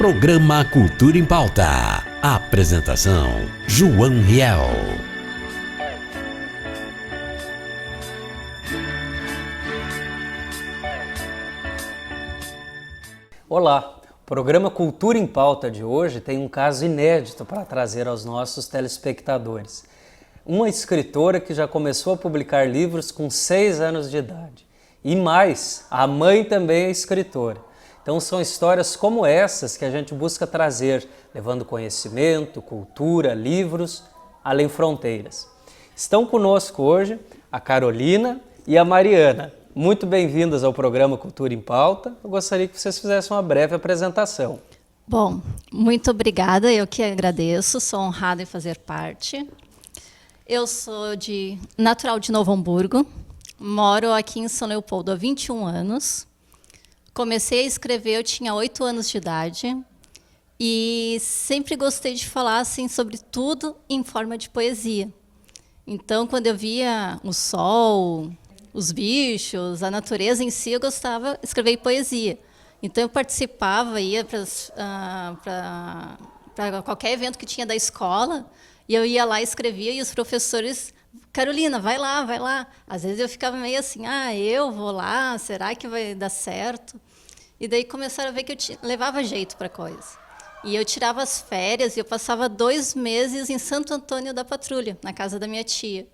Programa Cultura em Pauta. Apresentação: João Riel. Olá, o programa Cultura em Pauta de hoje tem um caso inédito para trazer aos nossos telespectadores. Uma escritora que já começou a publicar livros com 6 anos de idade. E mais, a mãe também é escritora. Então são histórias como essas que a gente busca trazer, levando conhecimento, cultura, livros, além fronteiras. Estão conosco hoje a Carolina e a Mariana. Muito bem-vindas ao programa Cultura em Pauta. Eu gostaria que vocês fizessem uma breve apresentação. Bom, muito obrigada, eu que agradeço, sou honrada em fazer parte. Eu sou natural de Novo Hamburgo, moro aqui em São Leopoldo há 21 anos. Comecei a escrever, eu tinha 8 anos de idade e sempre gostei de falar assim, sobre tudo em forma de poesia. Então, quando eu via o sol, os bichos, a natureza em si, eu gostava de escrever poesia. Então, eu participava, ia para qualquer evento que tinha da escola, e eu ia lá e escrevia, e os professores... Carolina, vai lá, vai lá. Às vezes eu ficava meio assim, eu vou lá, será que vai dar certo? E daí começaram a ver que eu levava jeito para a coisa. E eu tirava as férias e eu passava 2 meses em Santo Antônio da Patrulha, na casa da minha tia.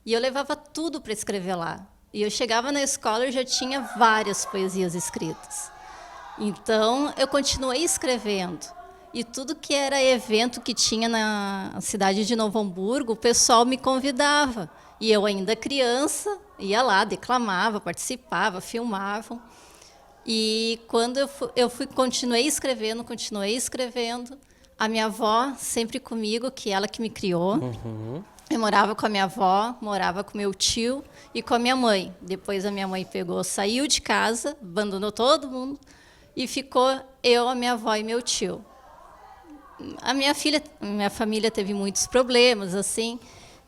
E eu levava tudo para escrever lá. E eu chegava na escola e já tinha várias poesias escritas. Então, eu continuei escrevendo. E tudo que era evento que tinha na cidade de Novo Hamburgo, o pessoal me convidava. E eu, ainda criança, ia lá, declamava, participava, filmavam. E quando continuei escrevendo, a minha avó sempre comigo, que ela que me criou. Uhum. Eu morava com a minha avó, morava com meu tio e com a minha mãe. Depois a minha mãe saiu de casa, abandonou todo mundo e ficou eu, a minha avó e meu tio. Minha família teve muitos problemas, assim,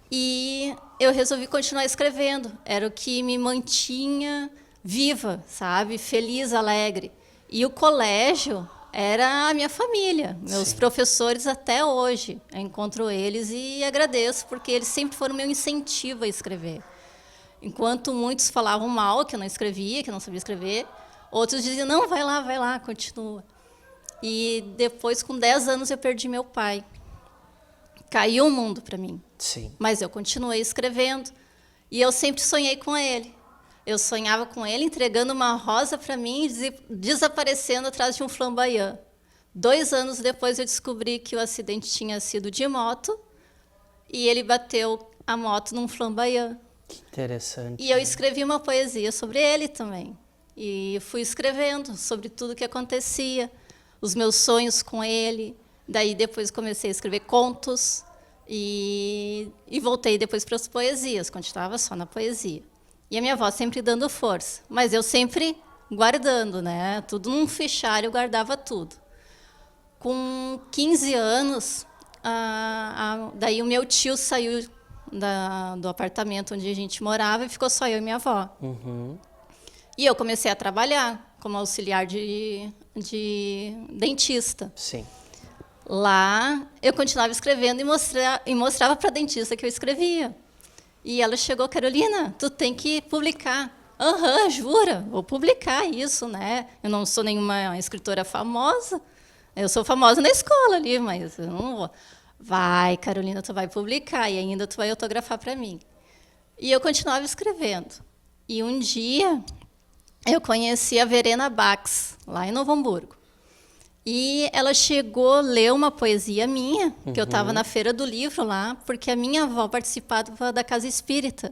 e eu resolvi continuar escrevendo. Era o que me mantinha viva, sabe? Feliz, alegre. E o colégio era a minha família, meus Sim. professores até hoje. Eu encontro eles e agradeço, porque eles sempre foram meu incentivo a escrever. Enquanto muitos falavam mal, que eu não escrevia, que eu não sabia escrever, outros diziam, não, vai lá, continua. E depois, com 10 anos, eu perdi meu pai. Caiu o mundo para mim. Sim. Mas eu continuei escrevendo. E eu sempre sonhei com ele. Eu sonhava com ele entregando uma rosa para mim e desaparecendo atrás de um flamboyant. 2 anos depois, eu descobri que o acidente tinha sido de moto e ele bateu a moto num flamboyant. Que interessante. E eu escrevi uma poesia sobre ele também. E fui escrevendo sobre tudo o que acontecia, os meus sonhos com ele. Daí, depois, comecei a escrever contos e voltei depois para as poesias, continuava só na poesia. E a minha avó sempre dando força, mas eu sempre guardando, né? Tudo num fichário, eu guardava tudo. Com 15 anos, daí o meu tio saiu do apartamento onde a gente morava e ficou só eu e minha avó. Uhum. E eu comecei a trabalhar como auxiliar de dentista. Sim. Lá, eu continuava escrevendo e mostrava para a dentista que eu escrevia. E ela chegou, Carolina, tu tem que publicar. Aham, jura? Vou publicar isso, né? Eu não sou nenhuma escritora famosa. Eu sou famosa na escola ali, mas eu não vou. Vai, Carolina, tu vai publicar e ainda tu vai autografar para mim. E eu continuava escrevendo. E um dia, eu conheci a Verena Bax, lá em Novo Hamburgo. E ela chegou a ler uma poesia minha, que eu estava na feira do livro lá, porque a minha avó participava da Casa Espírita.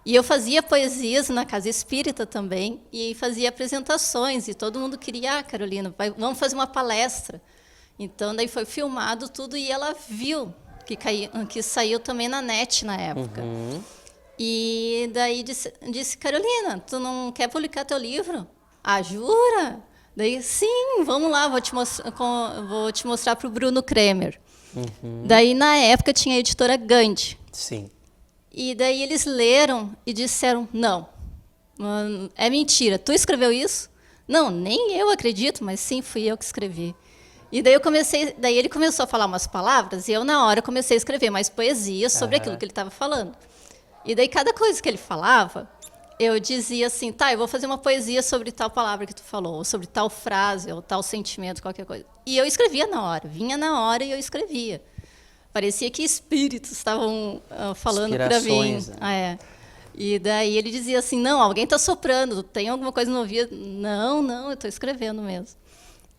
E eu fazia poesias na Casa Espírita também, e fazia apresentações, e todo mundo queria, Carolina, vamos fazer uma palestra. Então, daí foi filmado tudo, e ela viu que saiu também na net na época. Uhum. E daí disse, Carolina, tu não quer publicar teu livro? Ah, jura? Daí, sim, vamos lá, vou te mostrar para o Bruno Kremer. Uhum. Daí, na época, tinha a editora Gandhi. Sim. E daí eles leram e disseram, não, é mentira, tu escreveu isso? Não, nem eu acredito, mas sim, fui eu que escrevi. E daí ele começou a falar umas palavras e eu na hora comecei a escrever mais poesia sobre aquilo que ele estava falando. E daí cada coisa que ele falava, eu dizia assim, tá, eu vou fazer uma poesia sobre tal palavra que tu falou, ou sobre tal frase, ou tal sentimento, qualquer coisa. E eu escrevia na hora, vinha na hora e eu escrevia. Parecia que espíritos estavam falando para mim. Né? E daí ele dizia assim, não, alguém está soprando, tem alguma coisa no ouvido? Não, eu estou escrevendo mesmo.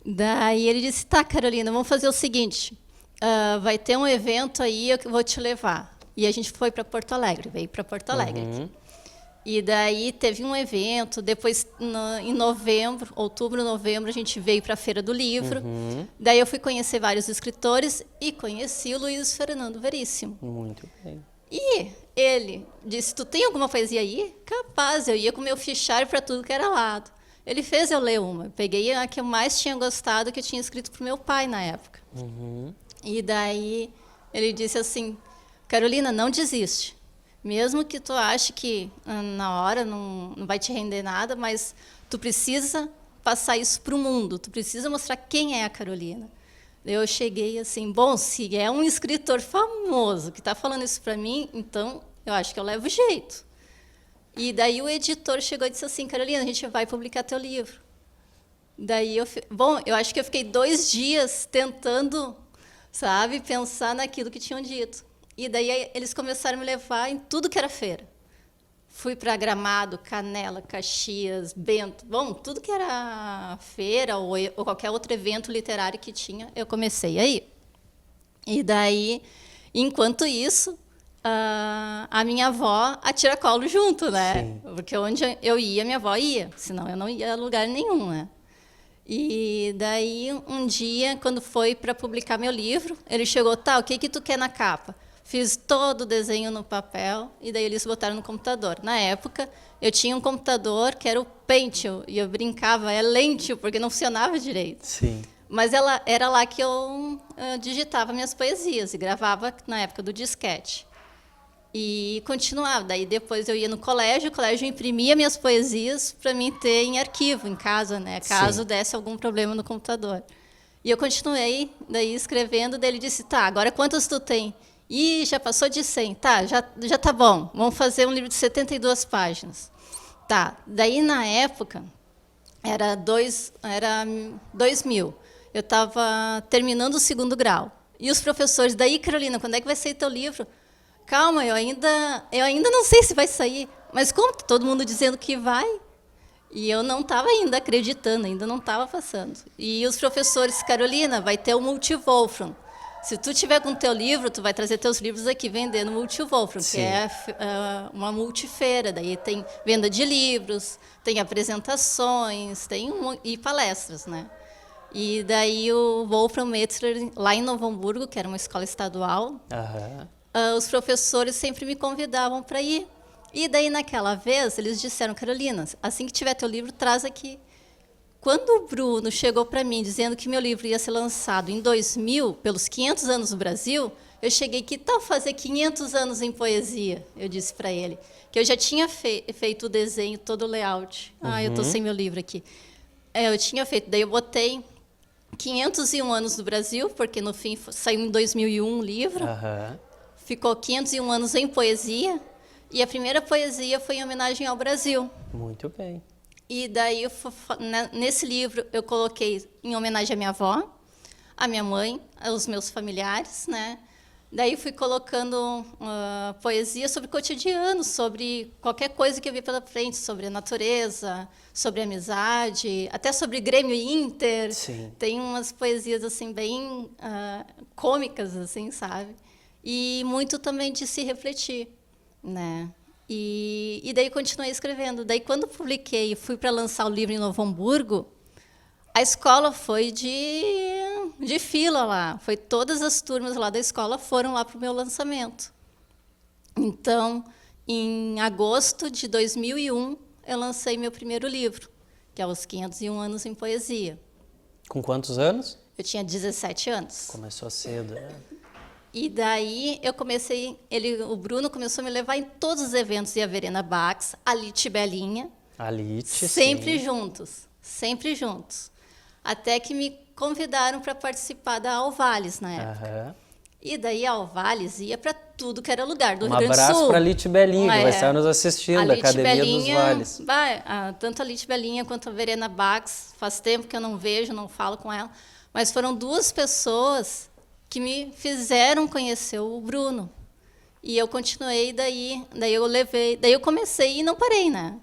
Daí ele disse, tá, Carolina, vamos fazer o seguinte, vai ter um evento aí, eu vou te levar. E a gente foi para Porto Alegre, veio para Porto Alegre. E daí teve um evento, depois em outubro, novembro, a gente veio para a Feira do Livro. Daí eu fui conhecer vários escritores e conheci o Luiz Fernando Veríssimo. Muito bem. E ele disse, tu tem alguma poesia aí? Capaz, eu ia com meu fichário para tudo que era lado. Ele fez eu ler uma. Eu peguei a que eu mais tinha gostado, que eu tinha escrito para o meu pai na época. E daí ele disse assim, Carolina, não desiste. Mesmo que tu ache que na hora não vai te render nada, mas tu precisa passar isso para o mundo. Tu precisa mostrar quem é a Carolina. Eu cheguei assim, bom, se é um escritor famoso que está falando isso para mim, então eu acho que eu levo jeito. E daí o editor chegou e disse assim, Carolina, a gente vai publicar teu livro. Daí eu acho que eu fiquei 2 dias tentando, sabe, pensar naquilo que tinham dito. E daí eles começaram a me levar em tudo que era feira. Fui para Gramado, Canela, Caxias, Bento, bom, tudo que era feira ou qualquer outro evento literário que tinha, eu comecei aí. E daí, enquanto isso, a minha avó a tiracolo junto, né? Sim. Porque onde eu ia, minha avó ia, senão eu não ia a lugar nenhum, né? E daí, um dia, quando foi para publicar meu livro, ele chegou, tá, o que tu quer na capa? Fiz todo o desenho no papel e daí eles botaram no computador. Na época, eu tinha um computador que era o Pentium e eu brincava, é Lentium, porque não funcionava direito. Sim. Mas era lá que eu digitava minhas poesias e gravava na época do disquete. E continuava. Daí depois eu ia no colégio, o colégio imprimia minhas poesias para mim ter em arquivo, em casa, né? Caso desse algum problema no computador. E eu continuei daí escrevendo, daí ele disse, tá, agora quantas tu tem? Ih, já passou de 100. Tá, já tá bom. Vamos fazer um livro de 72 páginas. Tá, daí na época, era 2000. Eu estava terminando o 2º grau. E os professores, daí, Carolina, quando é que vai sair teu livro? Calma, eu ainda não sei se vai sair. Mas como todo mundo dizendo que vai? E eu não estava ainda acreditando, ainda não estava passando. E os professores, Carolina, vai ter o Multiwolfram. Se tu tiver com o teu livro, tu vai trazer teus livros aqui vender no Multiwolfram, que é uma multifeira. Daí tem venda de livros, tem apresentações, e palestras, né? E daí o Wolfram Metzler, lá em Novo Hamburgo, que era uma escola estadual, os professores sempre me convidavam para ir. E daí, naquela vez, eles disseram, Carolina, assim que tiver teu livro, traz aqui. Quando o Bruno chegou para mim dizendo que meu livro ia ser lançado em 2000, pelos 500 anos do Brasil, eu cheguei, que tal fazer 500 anos em poesia? Eu disse para ele, que eu já tinha feito o desenho, todo o layout. Eu estou sem meu livro aqui. Eu tinha feito, daí eu botei 501 anos do Brasil, porque no fim saiu em 2001 o livro. Ficou 501 anos em poesia, e a primeira poesia foi em homenagem ao Brasil. Muito bem. E daí, nesse livro, eu coloquei em homenagem à minha avó, à minha mãe, aos meus familiares, né? Daí fui colocando poesia sobre o cotidiano, sobre qualquer coisa que eu vi pela frente, sobre a natureza, sobre a amizade, até sobre Grêmio e Inter. Sim. Tem umas poesias assim bem cômicas, assim, sabe? E muito também de se refletir, né? E daí continuei escrevendo. Daí, quando publiquei e fui para lançar o livro em Novo Hamburgo, a escola foi de fila lá. Foi todas as turmas lá da escola foram lá para o meu lançamento. Então, em agosto de 2001, eu lancei meu primeiro livro, que é Os 501 Anos em Poesia. Com quantos anos? Eu tinha 17 anos. Começou cedo, né? E daí eu comecei, o Bruno começou a me levar em todos os eventos, e a Verena Bax, a Lite Belinha. A Lite, sempre juntos. Até que me convidaram para participar da Alvales na época. Aham. E daí a Alvales ia para tudo que era lugar do Rio Grande do Sul. Um abraço para a Lite Belinha, que vai estar nos assistindo, da Academia dos Vales. Tanto a Lite Belinha quanto a Verena Bax, faz tempo que eu não vejo, não falo com ela, mas foram duas pessoas que me fizeram conhecer o Bruno. E eu continuei, daí eu comecei e não parei, né?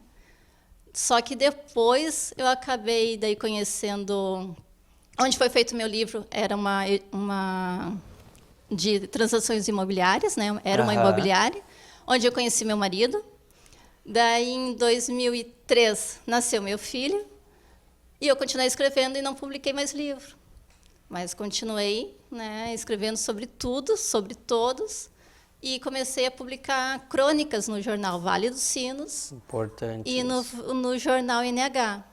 Só que depois eu acabei daí conhecendo, onde foi feito o meu livro, era uma de transações imobiliárias, né? Era uma imobiliária, onde eu conheci meu marido. Daí, em 2003, nasceu meu filho, e eu continuei escrevendo e não publiquei mais livro. Mas continuei, né, escrevendo sobre tudo, sobre todos, e comecei a publicar crônicas no jornal Vale dos Sinos. Importante. E no jornal NH.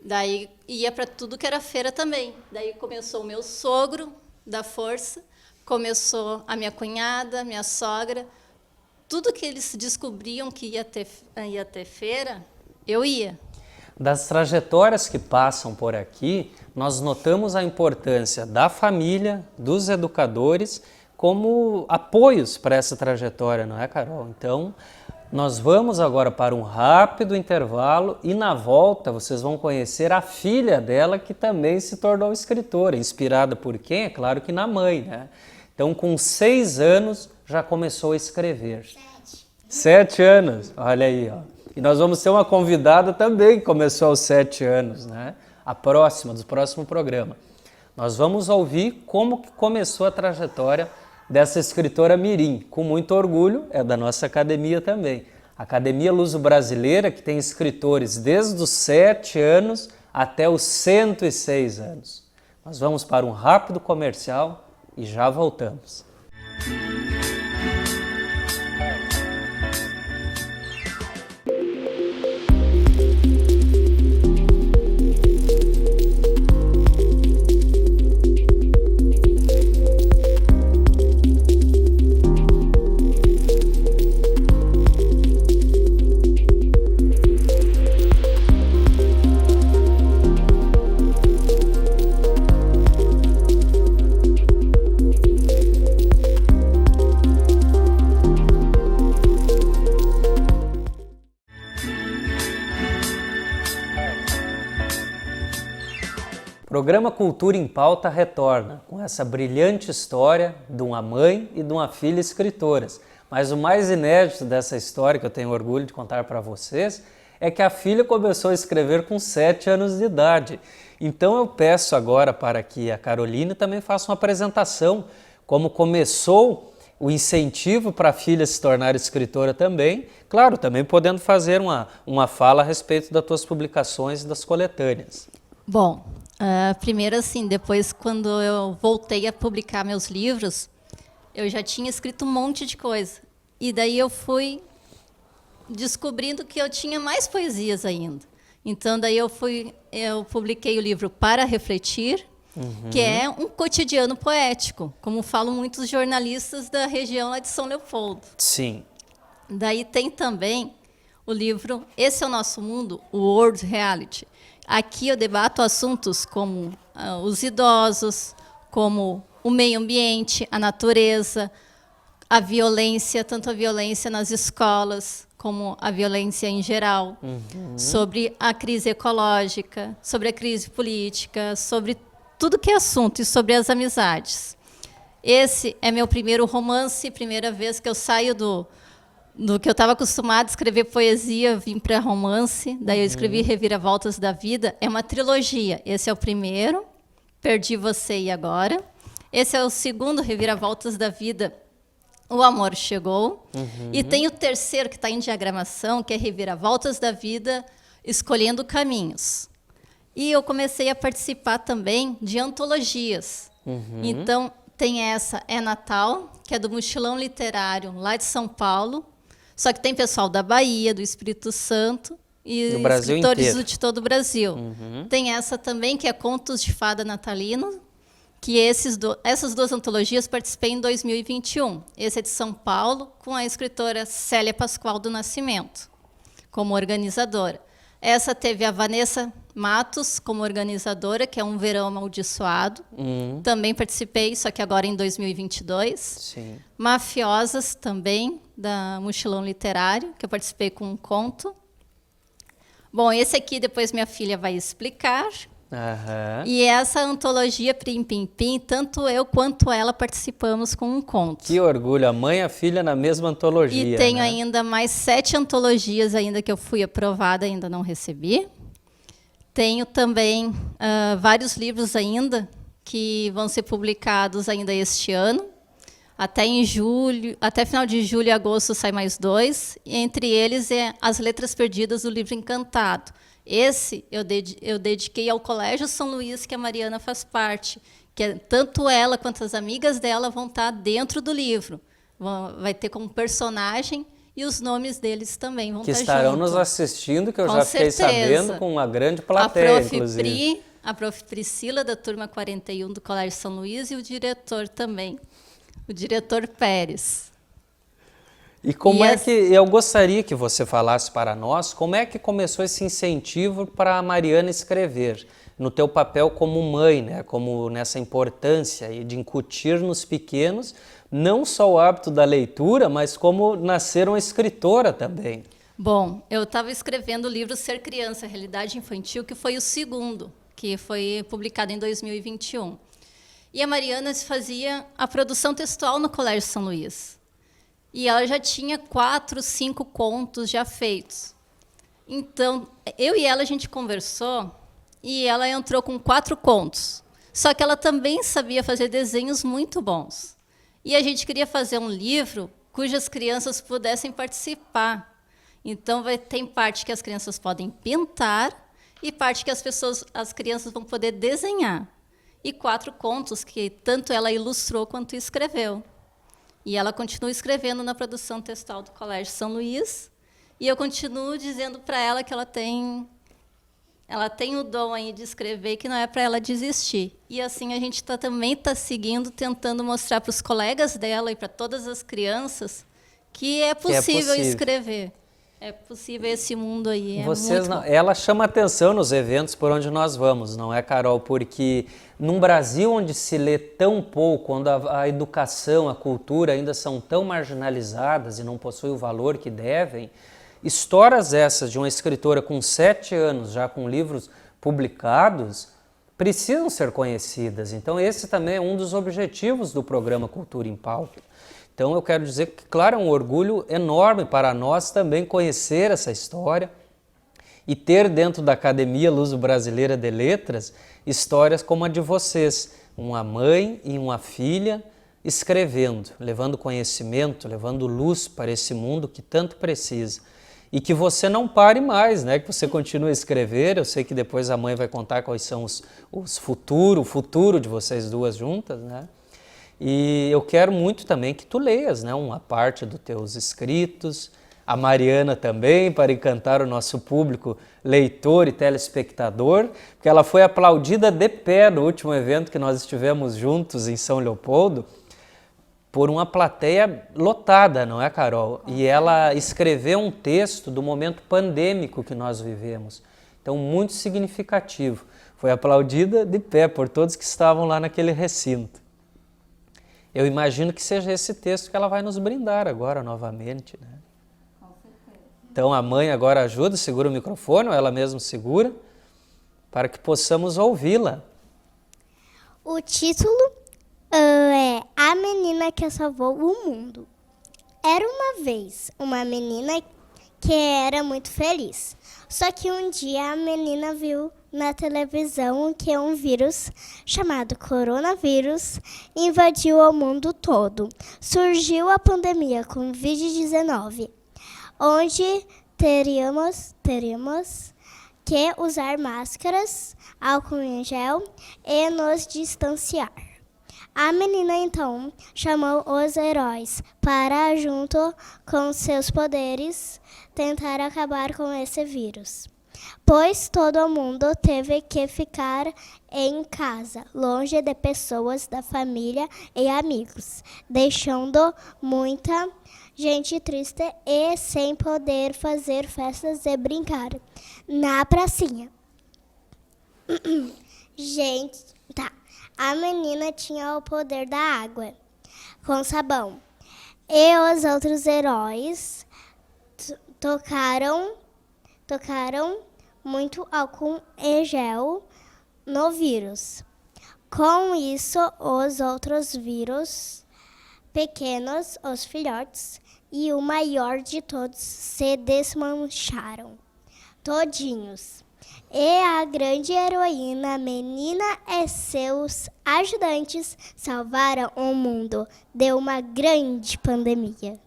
Daí ia para tudo que era feira também. Daí começou o meu sogro, da Força, começou a minha cunhada, minha sogra. Tudo que eles descobriam que ia ter feira, eu ia. Das trajetórias que passam por aqui, nós notamos a importância da família, dos educadores, como apoios para essa trajetória, não é, Carol? Então, nós vamos agora para um rápido intervalo e, na volta, vocês vão conhecer a filha dela, que também se tornou escritora, inspirada por quem? É claro que na mãe, né? Então, com 6 anos, já começou a escrever. 7 anos, olha aí, ó. E nós vamos ter uma convidada também que começou aos 7 anos, né? Do próximo programa. Nós vamos ouvir como que começou a trajetória dessa escritora mirim. Com muito orgulho, é da nossa academia também. A Academia Luso-Brasileira, que tem escritores desde os 7 anos até os 106 anos. Nós vamos para um rápido comercial e já voltamos. O programa Cultura em Pauta retorna com essa brilhante história de uma mãe e de uma filha escritoras. Mas o mais inédito dessa história, que eu tenho orgulho de contar para vocês, é que a filha começou a escrever com 7 anos de idade. Então eu peço agora para que a Caroline também faça uma apresentação, como começou o incentivo para a filha se tornar escritora também, claro, também podendo fazer uma fala a respeito das tuas publicações e das coletâneas. Bom, primeiro assim, depois quando eu voltei a publicar meus livros, eu já tinha escrito um monte de coisa. E daí eu fui descobrindo que eu tinha mais poesias ainda. Então daí eu publiquei o livro Para Refletir, que é um cotidiano poético, como falam muitos jornalistas da região lá de São Leopoldo. Sim. Daí tem também o livro Esse é o Nosso Mundo, o World Reality. Aqui eu debato assuntos como os idosos, como o meio ambiente, a natureza, a violência, tanto a violência nas escolas como a violência em geral, sobre a crise ecológica, sobre a crise política, sobre tudo que é assunto e sobre as amizades. Esse é meu primeiro romance, primeira vez que eu saio do que eu estava acostumada a escrever poesia, vim para romance, daí eu escrevi Reviravoltas da Vida. É uma trilogia. Esse é o primeiro, Perdi Você e Agora. Esse é o segundo, Reviravoltas da Vida, O Amor Chegou. E tem o terceiro, que está em diagramação, que é Reviravoltas da Vida, Escolhendo Caminhos. E eu comecei a participar também de antologias. Então, tem essa, É Natal, que é do Mochilão Literário, lá de São Paulo. Só que tem pessoal da Bahia, do Espírito Santo e do Brasil escritores inteiro. de todo o Brasil. Tem essa também, que é Contos de Fada Natalino, que essas 2 antologias participei em 2021. Esse é de São Paulo, com a escritora Célia Pascoal do Nascimento, como organizadora. Essa teve a Vanessa Matos, como organizadora, que é um Verão Amaldiçoado. Também participei, só que agora em 2022. Sim. Mafiosas, também, da Mochilão Literário, que eu participei com um conto. Bom, esse aqui depois minha filha vai explicar. Aham. E essa antologia Prim Pim Pim, tanto eu quanto ela participamos com um conto. Que orgulho, a mãe e a filha na mesma antologia. E tenho né? ainda mais 7 antologias ainda que eu fui aprovada, ainda não recebi. Tenho também vários livros ainda que vão ser publicados ainda este ano. Até em julho, até final de julho e agosto sai mais 2. Entre eles é As Letras Perdidas do Livro Encantado. Esse eu dediquei ao Colégio São Luís, que a Mariana faz parte. Tanto ela quanto as amigas dela vão estar dentro do livro. Vai ter como personagem e os nomes deles também vão estar juntos. Que estarão nos assistindo, que eu com já fiquei certeza. sabendo, com uma grande plateia, inclusive. A prof. Priscila, da turma 41 do Colégio São Luís, e o diretor também, o diretor Pérez. E como é que, eu gostaria que você falasse para nós, como é que começou esse incentivo para a Mariana escrever, no teu papel como mãe, né? Como nessa importância de incutir nos pequenos, não só o hábito da leitura, mas como nascer uma escritora também. Bom, eu estava escrevendo o livro Ser Criança, Realidade Infantil, que foi o segundo, que foi publicado em 2021. E a Mariana fazia a produção textual no Colégio São Luís. E ela já tinha 4, 5 contos já feitos. Então, eu e ela, a gente conversou e ela entrou com 4 contos. Só que ela também sabia fazer desenhos muito bons. E a gente queria fazer um livro cujas crianças pudessem participar. Então, tem parte que as crianças podem pintar e parte que as crianças vão poder desenhar. E 4 contos que tanto ela ilustrou quanto escreveu. E ela continua escrevendo na produção textual do Colégio São Luís. E eu continuo dizendo para ela que ela tem o dom aí de escrever, que não é para ela desistir. E assim a gente também está seguindo, tentando mostrar para os colegas dela e para todas as crianças que é possível escrever. É possível esse mundo aí. Ela chama atenção nos eventos por onde nós vamos, não é, Carol? Porque num Brasil onde se lê tão pouco, onde a educação, a cultura ainda são tão marginalizadas e não possuem o valor que devem, histórias essas de uma escritora com 7 anos, já com livros publicados, precisam ser conhecidas. Então esse também é um dos objetivos do programa Cultura em Pauta. Então eu quero dizer que, claro, é um orgulho enorme para nós também conhecer essa história e ter dentro da Academia Luso-Brasileira de Letras histórias como a de vocês, uma mãe e uma filha escrevendo, levando conhecimento, levando luz para esse mundo que tanto precisa. E que você não pare mais, né? Que você continue a escrever. Eu sei que depois a mãe vai contar quais são o futuro de vocês duas juntas, né? E eu quero muito também que tu leias, né, uma parte dos teus escritos, a Mariana também, para encantar o nosso público leitor e telespectador, porque ela foi aplaudida de pé no último evento que nós estivemos juntos em São Leopoldo, por uma plateia lotada, não é, Carol? E ela escreveu um texto do momento pandêmico que nós vivemos, então muito significativo. Foi aplaudida de pé por todos que estavam lá naquele recinto. Eu imagino que seja esse texto que ela vai nos brindar agora novamente, né? Com certeza. Então a mãe agora ajuda, segura o microfone, ou ela mesma segura, para que possamos ouvi-la. O título é A Menina que Salvou o Mundo. Era uma vez uma menina que era muito feliz. Só que um dia a menina viu na televisão que um vírus chamado coronavírus invadiu o mundo todo. Surgiu a pandemia Covid-19, onde teríamos que usar máscaras, álcool em gel e nos distanciar. A menina, então, chamou os heróis para, junto com seus poderes, tentar acabar com esse vírus. Pois todo mundo teve que ficar em casa, longe de pessoas da família e amigos, deixando muita gente triste e sem poder fazer festas e brincar na pracinha. Gente, tá. A menina tinha o poder da água com sabão. E os outros heróis tocaram muito álcool em gel no vírus. Com isso, os outros vírus pequenos, os filhotes, e o maior de todos se desmancharam todinhos. E a grande heroína, a menina e seus ajudantes salvaram o mundo de uma grande pandemia.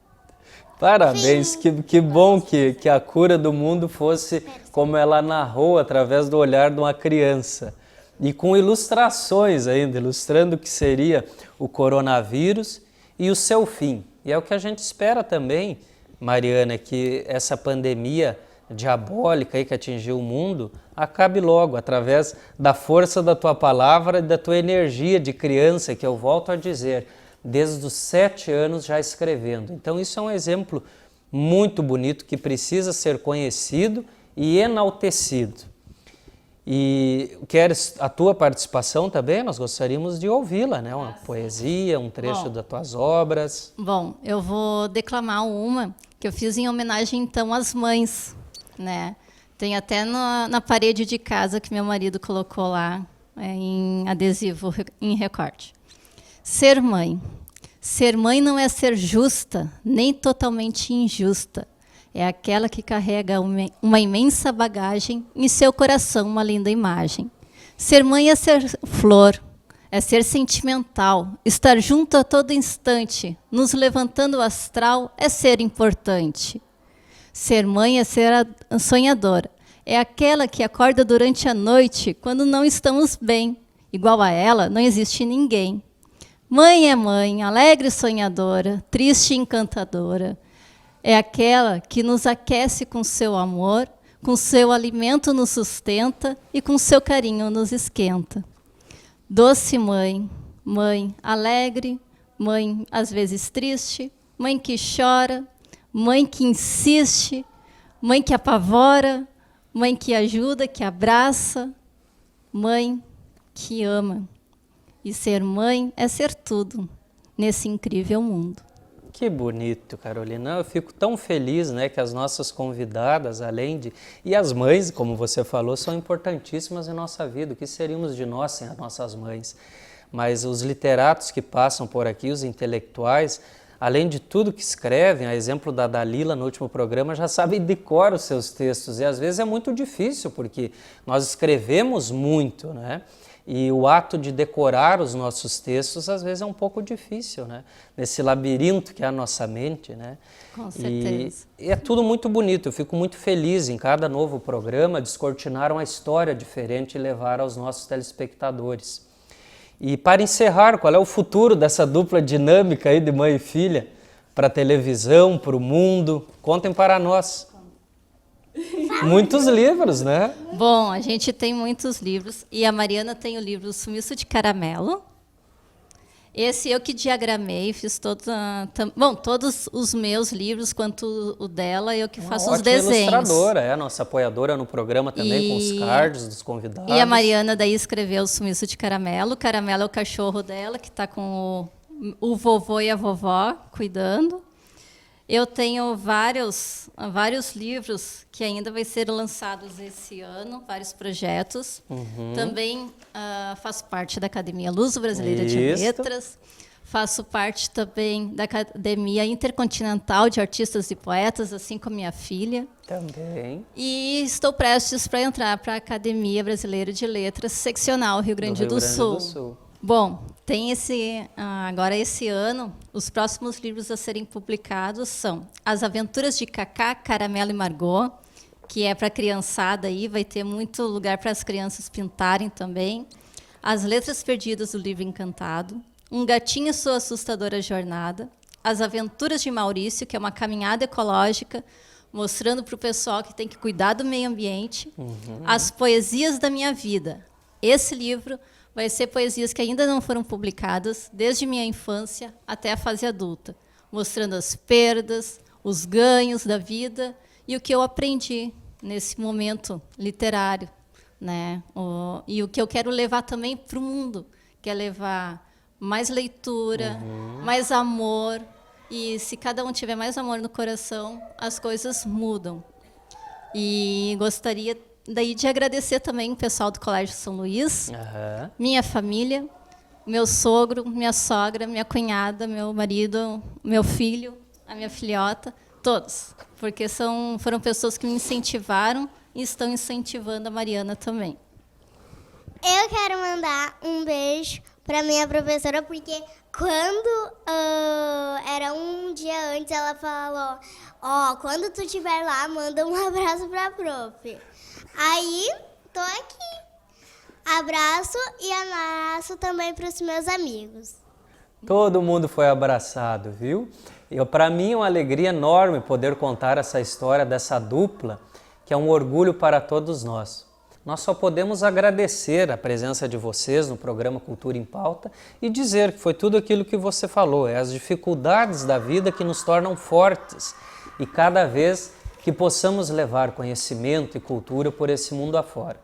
Parabéns, que bom que a cura do mundo fosse como ela narrou, através do olhar de uma criança. E com ilustrações ainda, ilustrando o que seria o coronavírus e o seu fim. E é o que a gente espera também, Mariana, que essa pandemia diabólica aí que atingiu o mundo acabe logo, através da força da tua palavra e da tua energia de criança, que eu volto a dizer, desde os 7 anos já escrevendo. Então isso é um exemplo muito bonito que precisa ser conhecido e enaltecido. E queres a tua participação também? Nós gostaríamos de ouvi-la, né? Uma poesia, um trecho das tuas obras. Bom, eu vou declamar uma que eu fiz em homenagem, então, às mães, né? Tem até na parede de casa que meu marido colocou lá, em adesivo, em recorte. Ser mãe. Ser mãe não é ser justa, nem totalmente injusta. É aquela que carrega uma imensa bagagem em seu coração, uma linda imagem. Ser mãe é ser flor, é ser sentimental, estar junto a todo instante, nos levantando o astral, é ser importante. Ser mãe é ser sonhadora, é aquela que acorda durante a noite quando não estamos bem. Igual a ela, não existe ninguém. Mãe é mãe, alegre e sonhadora, triste e encantadora. É aquela que nos aquece com seu amor, com seu alimento nos sustenta e com seu carinho nos esquenta. Doce mãe, mãe alegre, mãe às vezes triste, mãe que chora, mãe que insiste, mãe que apavora, mãe que ajuda, que abraça, mãe que ama. E ser mãe é ser tudo nesse incrível mundo. Que bonito, Carolina. Eu fico tão feliz, né, que as nossas convidadas, além de... E as mães, como você falou, são importantíssimas em nossa vida. O que seríamos de nós sem as nossas mães? Mas os literatos que passam por aqui, os intelectuais, além de tudo que escrevem, a exemplo da Dalila no último programa, já sabem de cor os seus textos. E às vezes é muito difícil, porque nós escrevemos muito, né? E o ato de decorar os nossos textos, às vezes, é um pouco difícil, né? Nesse labirinto que é a nossa mente, né? Com certeza. E é tudo muito bonito. Eu fico muito feliz em cada novo programa descortinar uma história diferente e levar aos nossos telespectadores. E para encerrar, qual é o futuro dessa dupla dinâmica aí de mãe e filha? Para a televisão, para o mundo? Contem para nós. Muitos livros, né? Bom, a gente tem muitos livros e a Mariana tem o livro Sumiço de Caramelo. Esse eu que diagramei, fiz todos os meus livros, quanto o dela, eu que faço os desenhos. Ilustradora, é a nossa apoiadora no programa também, com os cards dos convidados. E a Mariana daí escreveu o Sumiço de Caramelo. O Caramelo é o cachorro dela, que está com o vovô e a vovó cuidando. Eu tenho vários livros que ainda vai ser lançados esse ano, vários projetos. Também faço parte da Academia Luso Brasileira de Letras. Faço parte também da Academia Intercontinental de Artistas e Poetas, assim como minha filha. Também. E estou prestes para entrar para a Academia Brasileira de Letras, seccional Rio Grande do Sul. Bom, tem agora esse ano, os próximos livros a serem publicados são As Aventuras de Cacá, Caramelo e Margot, que é para a criançada aí, vai ter muito lugar para as crianças pintarem também. As Letras Perdidas do Livro Encantado, Um Gatinho e Sua Assustadora Jornada, As Aventuras de Maurício, que é uma caminhada ecológica, mostrando para o pessoal que tem que cuidar do meio ambiente. As Poesias da Minha Vida. Esse livro vai ser poesias que ainda não foram publicadas, desde minha infância até a fase adulta, mostrando as perdas, os ganhos da vida e o que eu aprendi nesse momento literário né? E o que eu quero levar também para o mundo, que é levar mais leitura, mais amor. E se cada um tiver mais amor no coração, as coisas mudam. E gostaria daí de agradecer também o pessoal do Colégio São Luís, minha família, meu sogro, minha sogra, minha cunhada, meu marido, meu filho, a minha filhota, todos. Porque foram pessoas que me incentivaram e estão incentivando a Mariana também. Eu quero mandar um beijo para minha professora, porque quando era um dia antes, ela falou, quando tu estiver lá, manda um abraço pra prof. Aí, tô aqui. Abraço e abraço também para os meus amigos. Todo mundo foi abraçado, viu? Para mim é uma alegria enorme poder contar essa história dessa dupla, que é um orgulho para todos nós. Nós só podemos agradecer a presença de vocês no programa Cultura em Pauta e dizer que foi tudo aquilo que você falou, as dificuldades da vida que nos tornam fortes e cada vez que possamos levar conhecimento e cultura por esse mundo afora.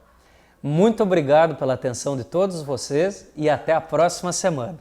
Muito obrigado pela atenção de todos vocês e até a próxima semana.